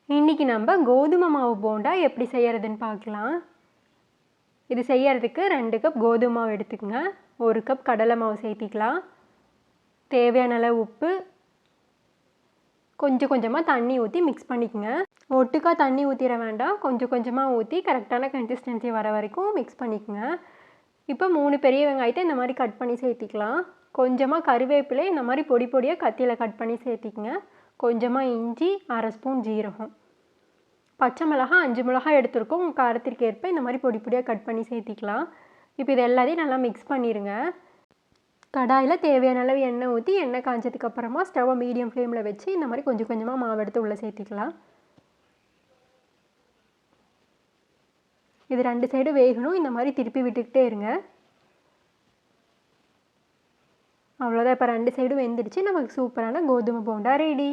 இன்றைக்கி நம்ம கோதுமை மாவு போண்டா எப்படி செய்கிறதுன்னு பார்க்கலாம். இது செய்கிறதுக்கு 2 கப் கோதுமை மாவு எடுத்துக்கோங்க. 1 கப் கடலை மாவு சேர்த்திக்கலாம். தேவையான அளவு உப்பு, கொஞ்சம் கொஞ்சமாக தண்ணி ஊற்றி மிக்ஸ் பண்ணிக்கோங்க. ஒட்டுக்கா தண்ணி ஊற்றிட வேண்டாம், கொஞ்சம் கொஞ்சமாக ஊற்றி கரெக்டான கன்சிஸ்டன்சி வர வரைக்கும் மிக்ஸ் பண்ணிக்கோங்க. இப்போ 3 பெரிய வெங்காயத்தை இந்த மாதிரி கட் பண்ணி சேர்த்திக்கலாம். கொஞ்சமாக கருவேப்பிலை இந்த மாதிரி பொடி பொடியாக கத்தியில் கட் பண்ணி சேர்த்திக்கங்க. கொஞ்சமாக இஞ்சி, 1/2 ஸ்பூன் ஜீரகம், பச்சை மிளகாய் 5 மிளகாய் எடுத்துருக்கோம். உங்கள் காரத்திற்கு ஏற்ப இந்த மாதிரி பொடி பொடியாக கட் பண்ணி சேர்த்திக்கலாம். இப்போ இது எல்லாத்தையும் நல்லா மிக்ஸ் பண்ணிடுங்க. கடாயில் தேவையான அளவு எண்ணெய் ஊற்றி எண்ணெய் காய்ஞ்சதுக்கப்புறமா ஸ்டவ்வை மீடியம் ஃப்ளேமில் வச்சு இந்த மாதிரி கொஞ்சம் கொஞ்சமாக மாவு எடுத்து உள்ளே சேர்த்திக்கலாம். இது 2 சைடு வேகணும். இந்த மாதிரி திருப்பி விட்டுக்கிட்டே இருங்க. அவ்வளோதான், இப்போ 2 சைடும் வெந்துடுச்சு. நமக்கு சூப்பரான கோதுமை போண்டா ரெடி.